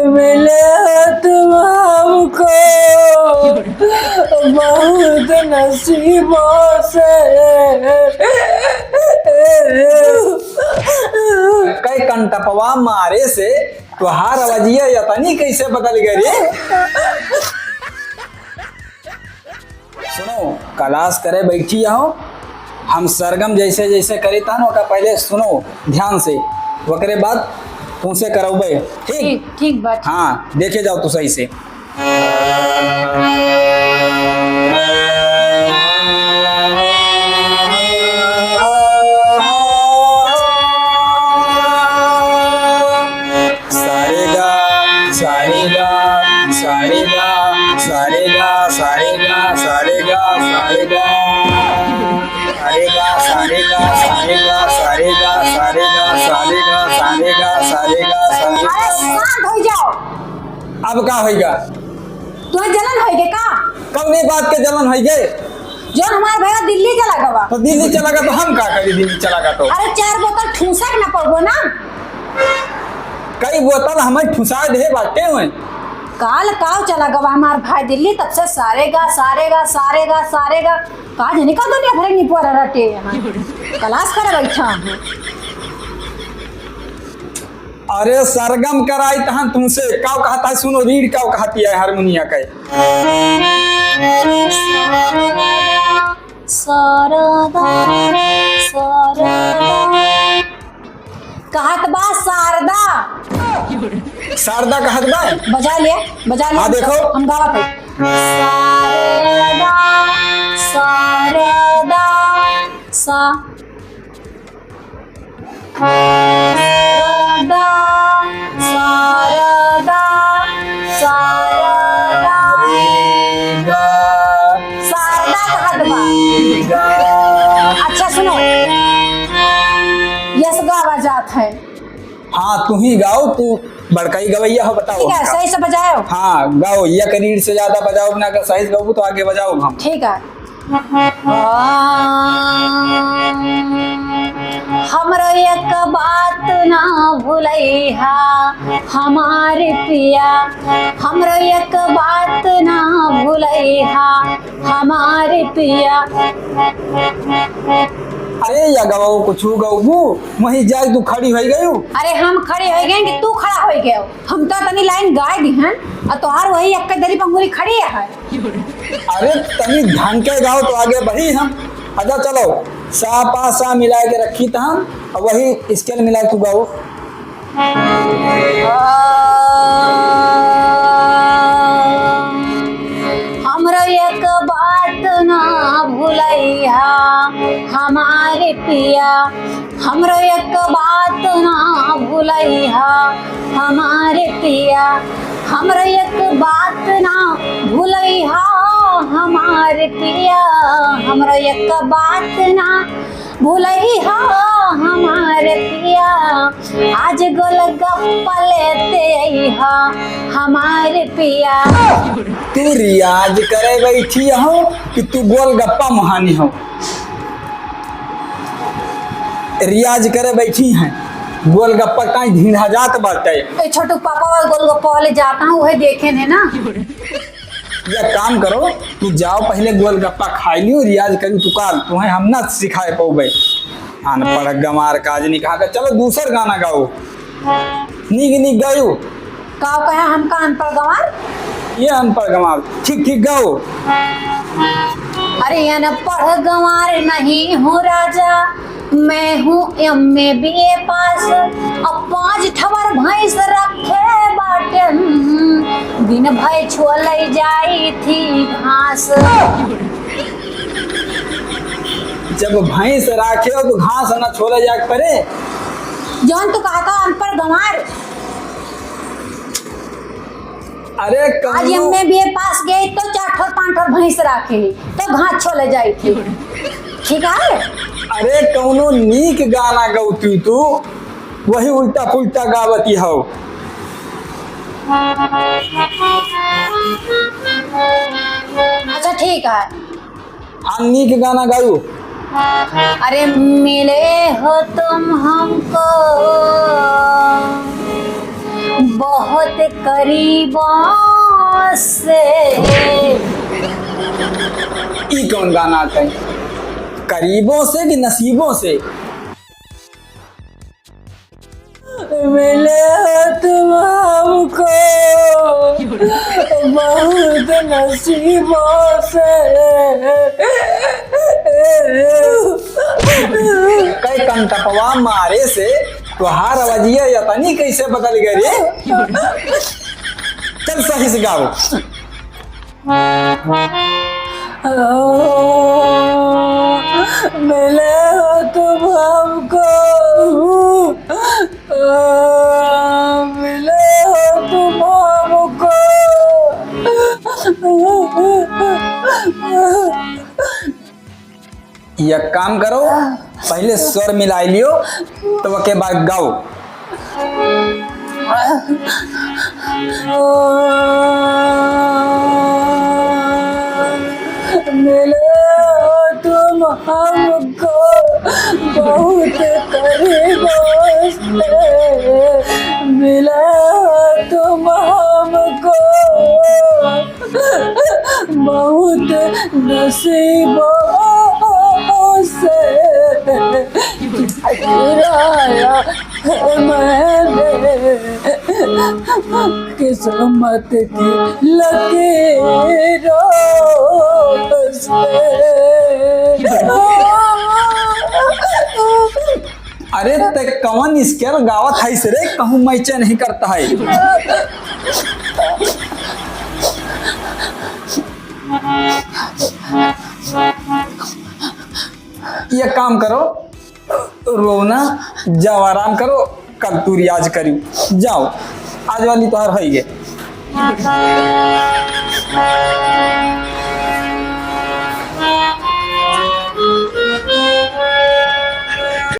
मिले हो तुम हमको बहुत नसीबों से। कई कंटपवा मारे से तुहार अवजिया यतनी कैसे बदल गए रे? सुनो, क्लास करे बैठी हो, हम सरगम जैसे जैसे करे था ना पहले सुनो ध्यान से, वकरे बाद तुमसे करौबे। ठीक ठीक बात। हाँ, देखे जाओ तो सही से। सारेगा सारेगा सारेगा सारेगा सारेगा सारेगा सारेगा सारेगा सारेगा सारेगा सारेगा सारेगा सारेगा सारेगा सारेगा सारेगा। शांत हो जाओ। अब का होगा? तुम्हें जलन होगे का? कब नहीं बात के जलन होगे? जो हमारे भैया दिल्ली चला गवा। तो दिल्ली चला गया तो हम का करी? दिल्ली चला गया तो अरे 4 बोतल ठूसक ना पड़बो ना। कई बोतल हमें ठुसा दे बाटे हुए। काल काव चला गवा हमार भाई दिल्ली, तब से सारेगा सारेगा सारेगा सारेगा का जने का दुनिया भर नहीं पड़ रटे यहाँ क्लास कर बैठा। अरे सरगम कराई तहन तुमसे काव कहता है, सुनो रीड काव कहती है हारमोनिया का। शारदा शारदा कहत बा शारदा। शारदा कहत बा, बजा ले बजा ले। हाँ देखो हम गावत है। शारदा शारदा सा शारदा शारदा शारदा शारदा कहत बा। अच्छा सुनो, यस गावा जात है। हाँ तू ही गाओ, तू बड़काई गवैया हो, बताओ। ठीक है, सही से बजाओ। हाँ गाओ, या करीर से ज्यादा बजाओ ना, अगर सही से गाओ तो आगे बजाओ हम। ठीक है। हमरो एक बात ना भूलैहा हमारे पिया, हमरो एक बात ना भूलैहा हमारे पिया। अरे या गवाओ कुछ गाओ, वहीं जाए तू खड़ी हो गई। अरे हम खड़े हो गए कि तू खड़ा हो गए? हम तो तनी लाइन गाए दी हैं और तोहार वही एक दरी पंगुरी खड़ी है। अरे तनी ध्यान के गाओ तो आगे बढ़ी हम। अच्छा चलो, सा पा सा मिला के रखी था हम, और वही स्केल मिला तू गाओ। हमरो एक बात ना भूलैहा हमारे पिया, हमरो एक बात ना भूलैहा हमारे पिया, हमरो एक बात ना भूलैहा हमारे पिया, हमरो एक बात ना भूलैहा हमारे पिया। आज गोलगप्पा लेते अइहा हमारे पिया। तू रियाज करे बैठी हो कि तू गोलगप्पा महानी हो? रियाज करे बैठी हैं, गोलगप्पा कहीं ढीढ़ा जात बाटे। छोटू पापा वाले गोलगप्पा वाले जाता हूँ, वही देखे ने ना। या काम करो, तू जाओ पहले गोलगप्पा खाई लियो, रियाज करी तू काल, तुम्हें हम ना सिखाए पाओगे। अनपढ़ गमार काज नहीं कहा। चलो दूसर गाना गाओ। नीक नीक गाओ। का कहा हमका अनपढ़ गंवार? ये अनपढ़ गंवार ठीक ठीक गाओ। अरे अनपढ़ गंवार नहीं हूँ राजा, मैं हूँ एमए बीए पास, अब 5 ठवर भैंस रखे बाटन, दिन भर छोले जाई थी घास। जब भैंस राखे हो तो घास ना छोले जा करे। जौन तू कहा था अनपढ़ गंवार। अरे आज एमए बीए पास गए तो 4 ठोर 5 ठोर भैंस राखे तो घास छोले जाई थी। ठीक है। अरे कौनो नीक गाना गौती तू, वही उल्टा पुल्टा गावती हो। अच्छा ठीक है। हाँ नीक गाना गाओ। अरे मिले हो तुम हमको बहुत करीबों से। ई कौन गाना आता है? करीबों से कि नसीबों से? मिले तुम हमको बहुत नसीबों से। कई कंटपवा मारे से तुहार अवजिया यतनी कैसे बदल गए रे? चल सही से गाओ। मिले हो तुम हमको, मिले हो तुम हमको। एक काम करो, पहले स्वर मिलाई लियो तो के बाद गाओ। मिले हो तुम हमको बहुत करीबों से। मिले हो तुम हमको बहुत नसीबों से। गिराया मैंने किस्मत की लकीरों से। अरे ते कौन स्केल गावत है से रे? कहूँ मैचे नहीं करता है। ये काम करो, रोना जाओ, आराम करो, कल तू रियाज करी जाओ। आज वाली तो हर है ये।